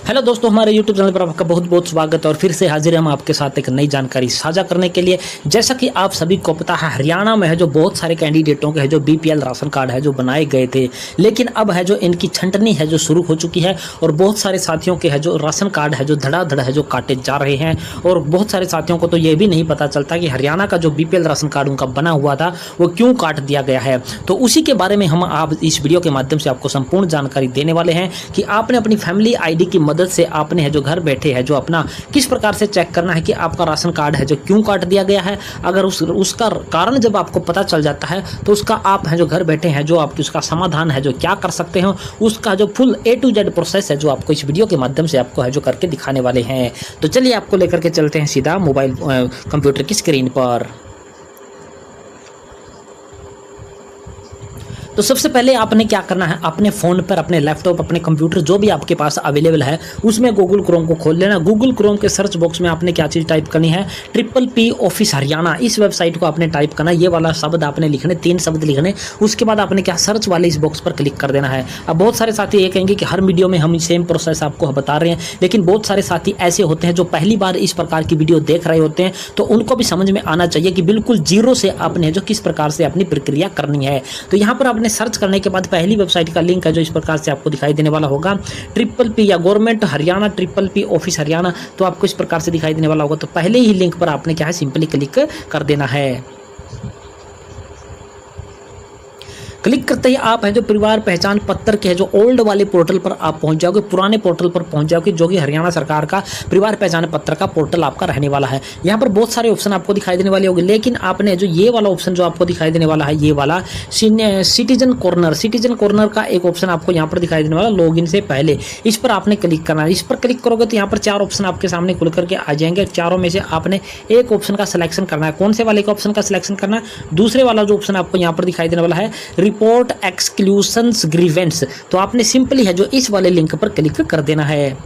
Hello दोस्तों, हमारे YouTube channel पर आपका बहुत बहुत स्वागत है और फिर से हाजिर हैं हम आपके साथ एक नई जानकारी साझा करने के लिए। जैसा कि आप सभी को पता है, हरियाणा में है जो बहुत सारे कैंडिडेटों के है जो BPL राशन कार्ड है जो बनाए गए थे, लेकिन अब है जो इनकी छंटनी है जो शुरू हो चुकी है और बहुत सारे साथियों के है जो राशन कार्ड है जो धड़ाधड़ है जो काटे जा रहे हैं। और बहुत सारे साथियों को तो ये भी नहीं पता चलता कि हरियाणा का जो BPL राशन कार्ड उनका बना हुआ था वो क्यों काट दिया गया है। तो उसी के बारे में हम आप इस वीडियो के माध्यम से आपको संपूर्ण जानकारी देने वाले हैं कि आपने अपनी फैमिली ID की मदद से आपने है जो घर बैठे है जो अपना किस प्रकार से चेक करना है कि आपका राशन कार्ड है जो क्यों काट दिया गया है। अगर उसका कारण जब आपको पता चल जाता है तो उसका आप है जो घर बैठे हैं जो आप उसका समाधान है जो क्या कर सकते हो, उसका जो full A to Z process है जो आपको इस वीडियो के माध्यम से आपको है जो करके दिखाने वाले हैं। तो चलिए आपको लेकर के चलते हैं सीधा मोबाइल कंप्यूटर की स्क्रीन पर। तो सबसे पहले आपने क्या करना है, अपने फ़ोन पर, अपने लैपटॉप, अपने कंप्यूटर जो भी आपके पास अवेलेबल है उसमें गूगल क्रोम को खोल लेना। गूगल क्रोम के सर्च बॉक्स में आपने क्या चीज़ टाइप करनी है, PPP ऑफिस हरियाणा, इस वेबसाइट को आपने टाइप करना। ये वाला शब्द आपने लिखने, 3 शब्द लिखने। उसके बाद आपने क्या सर्च वाले इस बॉक्स पर क्लिक कर देना है। अब बहुत सारे साथी ये कहेंगे कि हर वीडियो में हम सेम प्रोसेस आपको बता रहे हैं, लेकिन बहुत सारे साथी ऐसे होते हैं जो पहली बार इस प्रकार की वीडियो देख रहे होते हैं, तो उनको भी समझ में आना चाहिए कि बिल्कुल जीरो से आपने जो किस प्रकार से अपनी प्रक्रिया करनी है। तो यहाँ पर आपने सर्च करने के बाद पहली वेबसाइट का लिंक है जो इस प्रकार से आपको दिखाई देने वाला होगा, PPP या government Haryana PPP office Haryana, तो आपको इस प्रकार से दिखाई देने वाला होगा। तो पहले ही लिंक पर आपने क्या है सिंपली क्लिक कर देना है। क्लिक करते ही आप है जो परिवार पहचान पत्र के है जो ओल्ड वाले पोर्टल पर आप पहुंच जाओगे, पुराने पोर्टल पर पहुंच जाओगे, जो कि हरियाणा सरकार का परिवार पहचान पत्र का पोर्टल आपका रहने वाला है। यहाँ पर बहुत सारे ऑप्शन आपको दिखाई देने वाले होंगे, लेकिन आपने जो ये वाला ऑप्शन जो आपको दिखाई देने वाला है, ये वाला सिटीजन कॉर्नर का एक ऑप्शन आपको यहाँ पर दिखाई देने वाला, लॉगिन से पहले इस पर आपने क्लिक करना है। इस पर क्लिक करोगे तो यहाँ पर 4 ऑप्शन आपके सामने खुल करके आ जाएंगे। चारों में से आपने एक ऑप्शन का सिलेक्शन करना है। कौन से वाले का ऑप्शन का सिलेक्शन करना है? दूसरे वाला जो ऑप्शन आपको यहाँ पर दिखाई देने वाला है, रिपोर्ट एक्सक्लूशंस ग्रीवेंस, तो आपने सिंपली है जो इस वाले लिंक पर क्लिक कर देना है।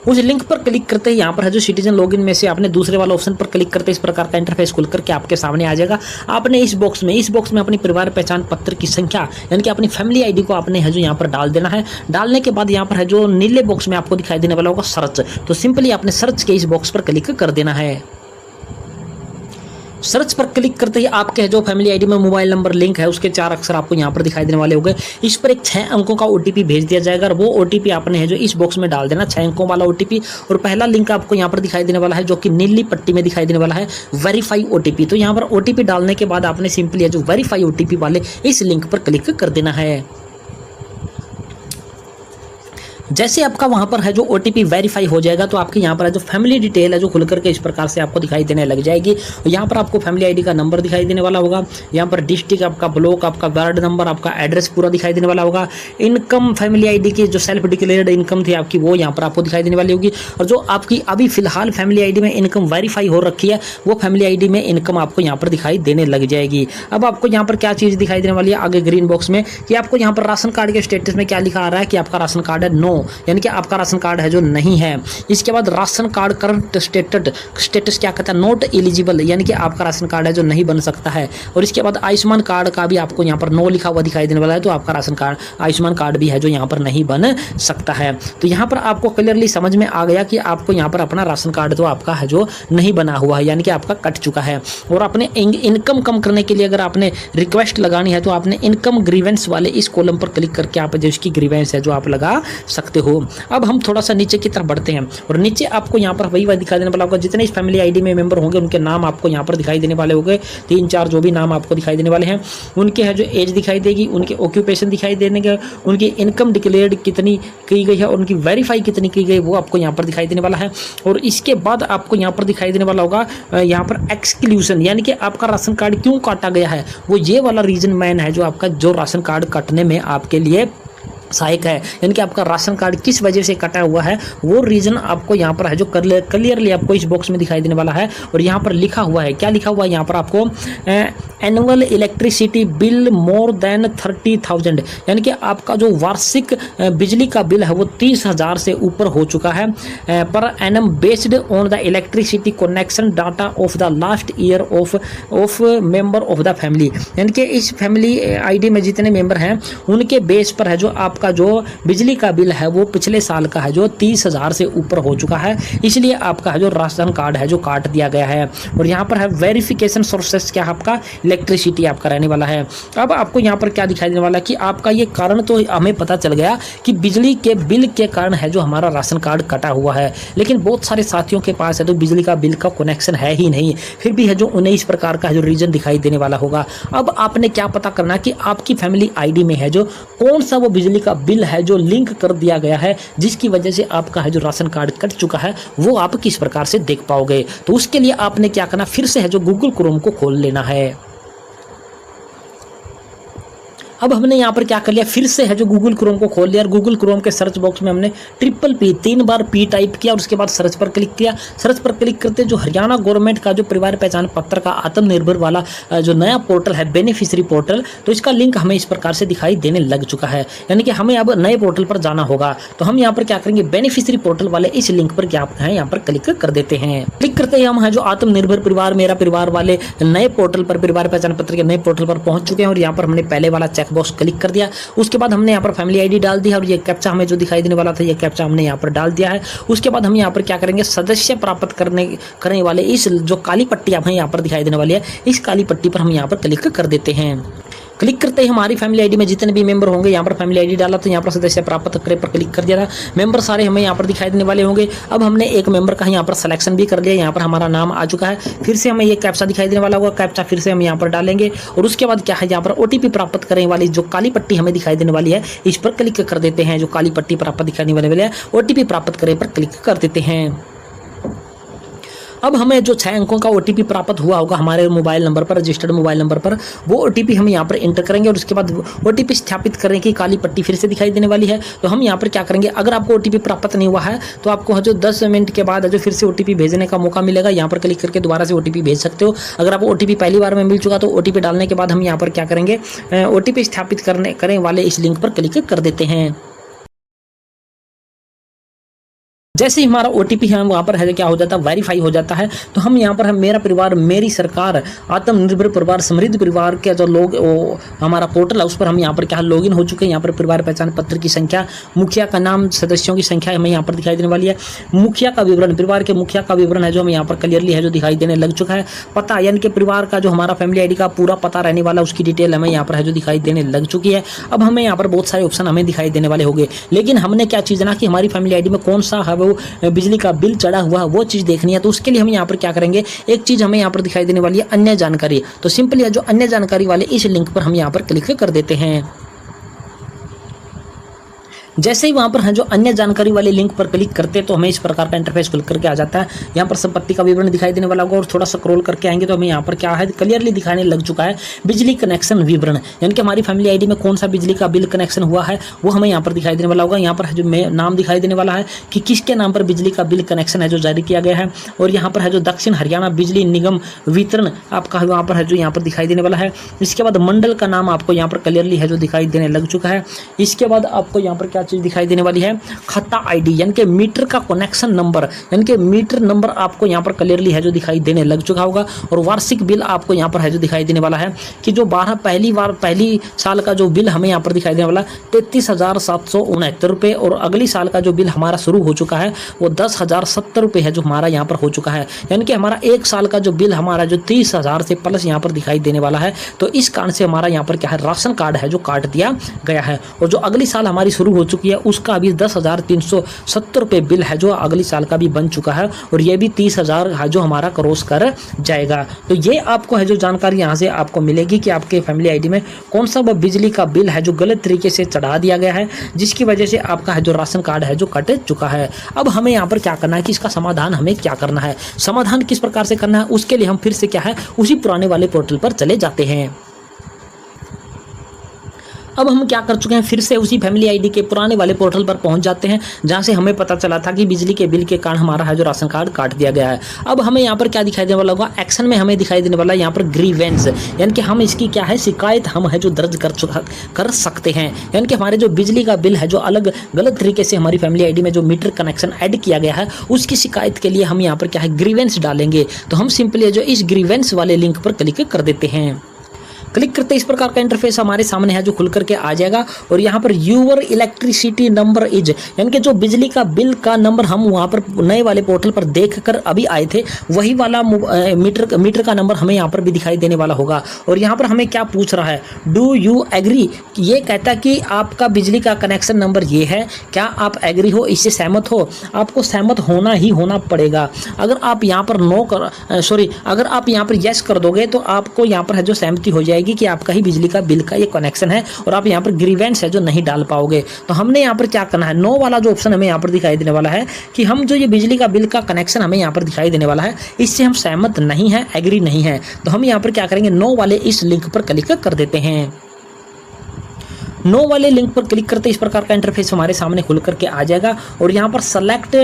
उस लिंक पर क्लिक करते ही यहाँ पर है जो सिटीजन लॉगिन में से आपने दूसरे वाला ऑप्शन पर क्लिक करते इस प्रकार का इंटरफेस खुल करके आपके सामने आ जाएगा। आपने इस बॉक्स में अपनी परिवार पहचान पत्र की संख्या यानी कि अपनी फैमिली ID को आपने है जो यहाँ पर डाल देना है। डालने के बाद यहाँ पर है जो नीले बॉक्स में आपको दिखाई देने वाला होगा सर्च, तो सिंपली आपने सर्च के इस बॉक्स पर क्लिक कर देना है। सर्च पर क्लिक करते ही आपके जो फैमिली ID में मोबाइल नंबर लिंक है उसके 4 अक्षर आपको यहाँ पर दिखाई देने वाले होंगे। इस पर एक 6 अंकों का OTP भेज दिया जाएगा और वो OTP आपने है जो इस बॉक्स में डाल देना, 6 अंकों वाला OTP। और पहला लिंक आपको यहाँ पर दिखाई देने वाला है जो कि नीली पट्टी में दिखाई देने वाला है, वेरीफाई OTP। तो यहाँ पर OTP डालने के बाद आपने सिंपली है जो वेरीफाई OTP वाले इस लिंक पर क्लिक कर देना है। जैसे आपका वहां पर है जो OTP वेरीफाई हो जाएगा तो आपके यहाँ पर है जो फैमिली डिटेल है जो खुल करके इस प्रकार से आपको दिखाई देने लग जाएगी। यहाँ पर आपको फैमिली ID का नंबर दिखाई देने वाला होगा, यहाँ पर डिस्ट्रिक्ट, आपका ब्लॉक, आपका वार्ड नंबर, आपका एड्रेस पूरा दिखाई देने वाला होगा। इनकम फैमिली ID की जो सेल्फ डिक्लेयर्ड इनकम थी आपकी वो यहाँ पर आपको दिखाई देने वाली होगी, और जो आपकी अभी फिलहाल फैमिली ID में इनकम वेरीफाई हो रखी है वो फैमिली ID में इनकम आपको यहाँ पर दिखाई देने लग जाएगी। अब आपको यहाँ पर क्या चीज़ दिखाई देने वाली है आगे ग्रीन बॉक्स में, कि आपको यहाँ पर राशन कार्ड के स्टेटस में क्या लिखा आ रहा है कि आपका राशन कार्ड है नो, यानी कि आपका राशन कार्ड है जो नहीं है। इसके बाद राशन कार्ड करंट स्टेटस क्या कहता है, नॉट एलिजिबल, यानी कि आपका राशन कार्ड है जो नहीं बन सकता है। और इसके बाद आयुष्मान कार्ड का भी आपको यहाँ पर नो लिखा हुआ दिखाई देने वाला है, तो आपका राशन कार्ड आयुष्मान कार्ड भी है जो यहाँ पर नहीं बन सकता है। तो यहाँ पर आपको क्लियरली समझ में आ गया कि आपको यहाँ पर अपना राशन कार्ड तो आपका है जो नहीं बना हुआ है, यानी कि आपका कट चुका है। और अपने इनकम कम करने के लिए अगर आपने रिक्वेस्ट लगानी है तो आपने इनकम ग्रीवेंस वाले इस कॉलम पर क्लिक करके आप जो इसकी ग्रीवेंस है जो आप लगा सकते हो। अब हम थोड़ा सा नीचे की तरफ बढ़ते हैं और नीचे आपको यहाँ पर वही दिखाई देने वाला होगा, जितने इस फैमिली ID में मेंबर होंगे उनके नाम आपको यहाँ पर दिखाई देने वाले होंगे। 3-4 जो भी नाम आपको दिखाई देने वाले हैं उनके है जो एज दिखाई देगी, उनके ऑक्यूपेशन दिखाई देने के, उनकी इनकम डिक्लेयर्ड कितनी की गई है और उनकी वेरीफाई कितनी की गई वो आपको यहाँ पर दिखाई देने वाला है। और इसके बाद आपको यहाँ पर दिखाई देने वाला होगा यहाँ पर एक्सक्लूशन, यानी कि आपका राशन कार्ड क्यों काटा गया है, वो ये वाला रीजन मैन है जो आपका जो राशन कार्ड कटने में आपके लिए सहायक है, यानी कि आपका राशन कार्ड किस वजह से कटा हुआ है वो रीजन आपको यहाँ पर है जो क्लियरली आपको इस बॉक्स में दिखाई देने वाला है। और यहाँ पर लिखा हुआ है, क्या लिखा हुआ है यहाँ पर आपको annual electricity bill more than 30,000, यानी कि आपका जो वार्षिक बिजली का बिल है वो 30,000 से ऊपर हो चुका है per annum based on the electricity connection data of the last year of member of the family, यानी कि इस फैमिली आईडी में जितने मेंबर हैं उनके बेस पर है जो आपका जो बिजली का बिल है वो पिछले साल का है जो 30,000 से ऊपर हो चुका है, इसलिए आपका है जो राशन कार्ड है जो काट दिया गया है। और यहाँ पर है वेरिफिकेशन सोर्सेस क्या है आपका इलेक्ट्रिसिटी आपका रहने वाला है। अब आपको यहाँ पर क्या दिखाई देने वाला है कि आपका ये कारण तो हमें पता चल गया कि बिजली के बिल के कारण है जो हमारा राशन कार्ड कटा हुआ है, लेकिन बहुत सारे साथियों के पास है तो बिजली का बिल का कनेक्शन है ही नहीं, फिर भी है जो उन्हें इस प्रकार का जो रीजन दिखाई देने वाला होगा। अब आपने क्या पता करना कि आपकी फैमिली आईडी में है जो कौन सा वो बिजली का बिल है जो लिंक कर दिया गया है जिसकी वजह से आपका है जो राशन कार्ड कट चुका है, वो आप किस प्रकार से देख पाओगे। तो उसके लिए आपने क्या करना, फिर से है जो गूगल क्रोम को खोल लेना है। अब हमने यहाँ पर क्या कर लिया, फिर से है जो गूगल क्रोम को खोल लिया और गूगल क्रोम के सर्च बॉक्स में हमने P 3 बार P टाइप किया और उसके बाद सर्च पर क्लिक किया। सर्च पर क्लिक करते जो हरियाणा गवर्नमेंट का जो परिवार पहचान पत्र का आत्मनिर्भर वाला जो नया पोर्टल है बेनिफिशियरी पोर्टल, तो इसका लिंक हमें इस प्रकार से दिखाई देने लग चुका है, यानी कि हमें अब नए पोर्टल पर जाना होगा। तो हम यहाँ पर क्या करेंगे, बेनिफिशियरी पोर्टल वाले इस लिंक पर क्या है यहाँ पर क्लिक कर देते हैं। क्लिक करते ही हम है जो आत्मनिर्भर परिवार मेरा परिवार वाले नए पोर्टल पर परिवार पहचान पत्र के नए पोर्टल पर पहुंच चुके हैं और यहाँ पर हमने पहले वाला चेक बॉक्स क्लिक कर दिया। उसके बाद हमने यहाँ पर फैमिली आईडी डाल दिया और ये कैप्चा हमें जो दिखाई देने वाला था ये कैप्चा हमने यहाँ पर डाल दिया है। उसके बाद हम यहाँ पर क्या करेंगे, सदस्य प्राप्त करने वाले इस जो काली पट्टी हमें यहाँ पर दिखाई देने वाली है, इस काली पट्टी पर हम यहाँ पर क्लिक कर देते हैं। क्लिक करते ही हमारी फैमिली आईडी में जितने भी मेंबर होंगे, यहाँ पर फैमिली आईडी डाला तो यहाँ पर सदस्य प्राप्त करे पर क्लिक कर दिया था, मेंबर सारे हमें यहाँ पर दिखाई देने वाले होंगे। अब हमने एक मेंबर का यहाँ पर सिलेक्शन भी कर लिया, यहाँ पर हमारा नाम आ चुका है। फिर से हमें ये कैप्चा दिखाई देने वाला होगा, कैप्चा फिर से हम यहाँ पर डालेंगे और उसके बाद क्या है यहाँ पर OTP प्राप्त करने वाली जो काली पट्टी हमें दिखाई देने वाली है इस पर क्लिक कर देते हैं। जो काली पट्टी पर आपको दिखाई देने वाली है OTP प्राप्त करे पर क्लिक कर देते हैं। अब हमें जो 6 अंकों का OTP प्राप्त हुआ होगा हमारे मोबाइल नंबर पर, रजिस्टर्ड मोबाइल नंबर पर, वो OTP हम यहाँ पर एंटर करेंगे और उसके बाद OTP स्थापित करने की काली पट्टी फिर से दिखाई देने वाली है। तो हम यहाँ पर क्या करेंगे, अगर आपको OTP प्राप्त नहीं हुआ है तो आपको जो 10 मिनट के बाद जो फिर से OTP भेजने का मौका मिलेगा, यहाँ पर क्लिक करके दोबारा से OTP भेज सकते हो। अगर आपको OTP पहली बार में मिल चुका तो OTP डालने के बाद हम यहाँ पर क्या करेंगे, OTP स्थापित करने वाले इस लिंक पर क्लिक कर देते हैं। जैसे ही हमारा OTP है वहाँ पर है क्या हो जाता है, वेरीफाई हो जाता है। तो हम यहाँ पर है मेरा परिवार मेरी सरकार आत्मनिर्भर परिवार समृद्ध परिवार के जो लोग हमारा पोर्टल है उस पर हम यहाँ पर क्या लॉगिन हो चुके हैं। यहाँ पर परिवार पहचान पत्र की संख्या, मुखिया का नाम, सदस्यों की संख्या हमें यहाँ पर दिखाई देने वाली है। मुखिया का विवरण, परिवार के मुखिया का विवरण है जो हमें यहाँ पर क्लियरली है जो दिखाई देने लग चुका है। पता यानी कि परिवार का जो हमारा फैमिली आईडी का पूरा पता रहने वाला उसकी डिटेल हमें यहाँ पर है जो दिखाई देने लग चुकी है। अब हमें यहाँ पर बहुत सारे ऑप्शन हमें दिखाई देने वाले होंगे, लेकिन हमने क्या चीज़ ना कि हमारी फैमिली आईडी में कौन सा है वो बिजली का बिल चढ़ा हुआ है वो चीज़ देखनी है। तो उसके लिए हम यहाँ पर क्या करेंगे, एक चीज़ हमें यहाँ पर दिखाई देने वाली है अन्य जानकारी। तो सिंपली जो अन्य जानकारी वाले इस लिंक पर हम यहाँ पर क्लिक कर देते हैं। जैसे ही वहाँ पर है जो अन्य जानकारी वाले लिंक पर क्लिक करते हैं तो हमें इस प्रकार का इंटरफेस खुल करके आ जाता है। यहाँ पर संपत्ति का विवरण दिखाई देने वाला होगा और थोड़ा स्क्रॉल करके आएंगे तो हमें यहाँ पर क्या है क्लियरली दिखाने लग चुका है बिजली कनेक्शन विवरण, यानी कि हमारी फैमिली आईडी में कौन सा बिजली का बिल कनेक्शन हुआ है वो हमें यहाँ पर दिखाई देने वाला होगा। यहाँ पर है जो नाम दिखाई देने वाला है कि किसके नाम पर बिजली का बिल कनेक्शन है जो जारी किया गया है, और यहाँ पर है जो दक्षिण हरियाणा बिजली निगम वितरण आपका वहाँ पर है जो यहाँ पर दिखाई देने वाला है। इसके बाद मंडल का नाम आपको यहाँ पर क्लियरली है जो दिखाई देने लग चुका है। इसके बाद आपको यहाँ पर क्या चीज़ दिखाई देने वाली है, खाता आईडी यानी कि मीटर का कनेक्शन नंबर, यानी कि मीटर नंबर आपको यहाँ पर क्लियरली है जो दिखाई देने लग चुका होगा। और वार्षिक बिल आपको यहाँ पर है जो दिखाई देने वाला है कि जो पहली साल का जो बिल हमें यहाँ पर दिखाई देने वाला 33,769 रुपये, और अगली साल का जो बिल हमारा शुरू हो चुका है वो 10,070 रुपये है जो हमारा यहाँ पर हो चुका है। यानी कि हमारा एक साल का जो बिल हमारा जो 30,000 से प्लस यहाँ पर दिखाई देने वाला है। तो इस कारण से हमारा यहाँ पर क्या है, राशन कार्ड है जो काट दिया गया है। और जो अगली साल हमारी शुरू हो चुकी है उसका भी 10,370 रुपये बिल है जो अगली साल का भी बन चुका है, और ये भी 30,000 है जो हमारा क्रॉस कर जाएगा। तो ये आपको है जो जानकारी यहाँ से आपको मिलेगी कि आपके फैमिली आईडी में कौन सा बिजली का बिल है जो गलत तरीके से चढ़ा दिया गया है, जिसकी वजह से आपका है जो राशन कार्ड है जो कट चुका है। अब हमें यहाँ पर क्या करना है कि इसका समाधान हमें क्या करना है, समाधान किस प्रकार से करना है, उसके लिए हम फिर से क्या है उसी पुराने वाले पोर्टल पर चले जाते हैं। अब हम क्या कर चुके हैं, फिर से उसी फैमिली आईडी के पुराने वाले पोर्टल पर पहुंच जाते हैं जहां से हमें पता चला था कि बिजली के बिल के कारण हमारा है जो राशन कार्ड काट दिया गया है। अब हमें यहाँ पर क्या दिखाई देने वाला होगा, एक्शन में हमें दिखाई देने वाला है यहाँ पर ग्रीवेंस, यानी कि हम इसकी क्या है शिकायत हम है जो दर्ज कर सकते हैं। यानी कि हमारे जो बिजली का बिल है जो अलग गलत तरीके से हमारी फैमिली आईडी में जो मीटर कनेक्शन ऐड किया गया है उसकी शिकायत के लिए हम यहाँ पर क्या है ग्रीवेंस डालेंगे। तो हम सिंपली जो इस ग्रीवेंस वाले लिंक पर क्लिक कर देते हैं। क्लिक करते इस प्रकार का इंटरफेस हमारे सामने है जो खुल करके आ जाएगा और यहाँ पर यूवर इलेक्ट्रिसिटी नंबर इज, यानी कि जो बिजली का बिल का नंबर हम वहाँ पर नए वाले पोर्टल पर देख कर अभी आए थे वही वाला मीटर का नंबर हमें यहाँ पर भी दिखाई देने वाला होगा। और यहाँ पर हमें क्या पूछ रहा है, डू यू एग्री, ये कहता है कि आपका बिजली का कनेक्शन नंबर ये है, क्या आप एग्री हो, इससे सहमत हो। आपको सहमत होना ही होना पड़ेगा। अगर आप यहाँ पर अगर आप यहाँ पर यस कर दोगे तो आपको यहाँ पर है जो सहमति हो जाएगी कि आपका ही बिजली का बिल का ये कनेक्शन है और आप यहाँ पर ग्रीवेंस है जो नहीं डाल पाओगे। तो हमने यहाँ पर क्या करना है, नो वाला जो ऑप्शन हमें यहाँ पर दिखाई देने वाला है कि हम जो ये बिजली का बिल का कनेक्शन हमें यहाँ पर दिखाई देने वाला है इससे हम सहमत नहीं है, एग्री नहीं है। तो हम यहाँ पर क्या करेंगे, नो वाले इस लिंक पर क्लिक कर देते हैं। नो वाले लिंक पर क्लिक करते इस प्रकार का इंटरफेस हमारे सामने खुल करके आ जाएगा और यहाँ पर सेलेक्ट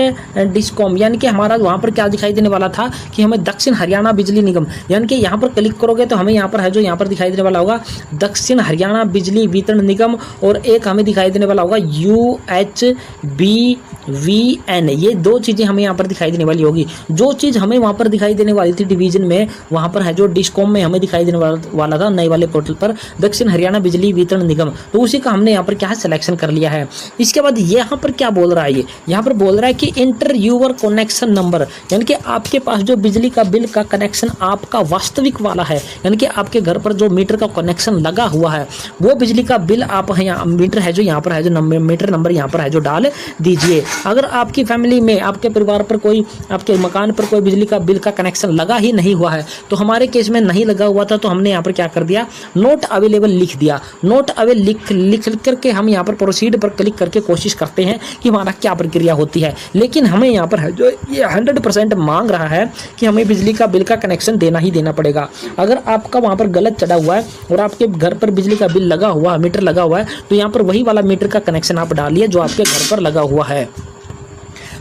डिस्कॉम, यानी कि हमारा वहाँ पर क्या दिखाई देने वाला था कि हमें दक्षिण हरियाणा बिजली निगम, यानी कि यहाँ पर क्लिक करोगे तो हमें यहाँ पर है जो यहाँ पर दिखाई देने वाला होगा दक्षिण हरियाणा बिजली वितरण निगम और एक हमें दिखाई देने वाला होगा UHBVN। ये दो चीज़ें हमें यहाँ पर दिखाई देने वाली होगी। जो चीज़ हमें वहाँ पर दिखाई देने वाली थी डिवीजन में, वहाँ पर है जो डिस्कॉम में हमें दिखाई देने वाला था नए वाले पोर्टल पर दक्षिण हरियाणा बिजली वितरण निगम, तो उसी का हमने यहाँ पर क्या है सिलेक्शन कर लिया है। इसके बाद यहाँ पर क्या बोल रहा है, ये यहाँ पर बोल रहा है कि इंटर यूवर कनेक्शन नंबर, यानी कि आपके पास जो बिजली का बिल का कनेक्शन आपका वास्तविक वाला है, यानी कि आपके घर पर जो मीटर का कनेक्शन लगा हुआ है वो बिजली का बिल आप यहाँ मीटर है जो यहाँ पर है जो मीटर नंबर यहाँ पर है जो डाल दीजिए। अगर आपकी फैमिली में आपके परिवार पर कोई आपके मकान पर कोई बिजली का बिल का कनेक्शन लगा ही नहीं हुआ है, तो हमारे केस में नहीं लगा हुआ था तो हमने यहाँ पर क्या कर दिया, नोट अवेलेबल लिख दिया। नोट अवेलेबल लिख करके हम यहाँ पर प्रोसीड पर क्लिक करके कोशिश करते हैं कि हमारा क्या प्रक्रिया होती है। लेकिन हमें यहाँ पर है जो ये 100% मांग रहा है कि हमें बिजली का बिल का कनेक्शन देना ही देना पड़ेगा। अगर आपका वहाँ पर गलत चढ़ा हुआ है और आपके घर पर बिजली का बिल लगा हुआ है, मीटर लगा हुआ है, तो यहाँ पर वही वाला मीटर का कनेक्शन आप डालिए जो आपके घर पर लगा हुआ है।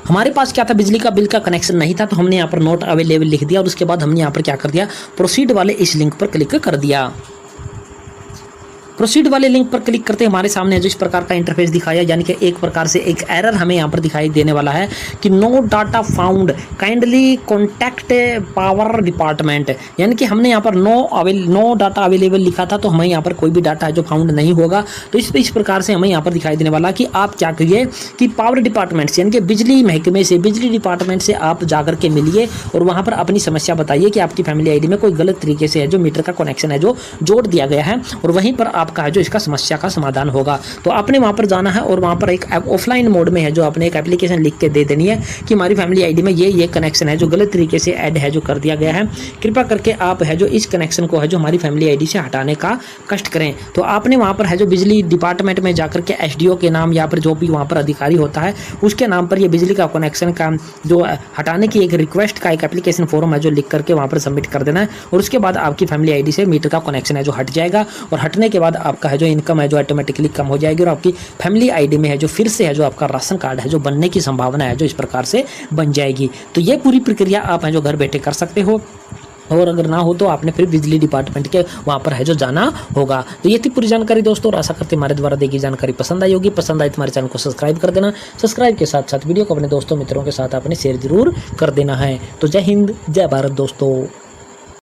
हमारे पास क्या था, बिजली का बिल का कनेक्शन नहीं था तो हमने यहाँ पर नोट अवेलेबल लिख दिया और उसके बाद हमने यहाँ पर क्या कर दिया, प्रोसीड वाले इस लिंक पर क्लिक कर दिया। प्रोसीड वाले लिंक पर क्लिक करते हमारे सामने जो इस प्रकार का इंटरफेस दिखाया, यानी कि एक प्रकार से एक एरर हमें यहाँ पर दिखाई देने वाला है कि no data found, kindly contact power department, यानी कि हमने यहाँ पर नो डाटा अवेलेबल लिखा था तो हमें यहाँ पर कोई भी डाटा है जो फाउंड नहीं होगा। तो इस प्रकार से हमें यहाँ पर दिखाई देने वाला कि आप क्या करिए कि पावर डिपार्टमेंट से, यानी कि बिजली महकमे से, बिजली डिपार्टमेंट से आप जाकर के मिलिए और वहाँ पर अपनी समस्या बताइए कि आपकी फैमिली आईडी में कोई गलत तरीके से है जो मीटर का कनेक्शन है जो जोड़ दिया गया है और वहीं पर आपका है जो इसका समस्या का समाधान होगा। तो आपने वहां पर जाना है और वहां पर एक ऑफलाइन मोड में है जो आपने एक एप्लीकेशन लिख के दे देनी है कि हमारी फैमिली आईडी में ये कनेक्शन है जो गलत तरीके से ऐड है जो कर दिया गया है, कृपया करके आप है जो इस कनेक्शन को है जो हमारी फैमिली आईडी से हटाने का कष्ट करें। तो आपने वहां पर है जो बिजली डिपार्टमेंट में जाकर के एसडीओ के नाम या फिर जो भी वहां पर अधिकारी होता है उसके नाम पर ये बिजली का कनेक्शन का जो हटाने की एक रिक्वेस्ट का एक एप्लीकेशन फॉर्म है जो लिख करके वहां पर सबमिट कर देना है और उसके बाद आपकी फैमिली आईडी से मीटर का कनेक्शन है जो हट जाएगा और हटने के बाद आपका है जो इनकम है जो ऑटोमेटिकली कम हो जाएगी और आपकी फैमिली आईडी में है जो फिर से है जो आपका राशन कार्ड है जो बनने की संभावना है जो इस प्रकार से बन जाएगी। तो ये पूरी प्रक्रिया आप है जो घर बैठे कर सकते हो और अगर ना हो तो आपने फिर बिजली डिपार्टमेंट के वहाँ पर है जो जाना होगा। तो ये थी पूरी जानकारी दोस्तों और आशा करते हमारे द्वारा दी गई जानकारी पसंद आई होगी। पसंद आई तो हमारे चैनल को सब्सक्राइब कर देना। सब्सक्राइब के साथ साथ वीडियो को अपने दोस्तों मित्रों के साथ अपने शेयर जरूर कर देना है। तो जय हिंद, जय भारत दोस्तों।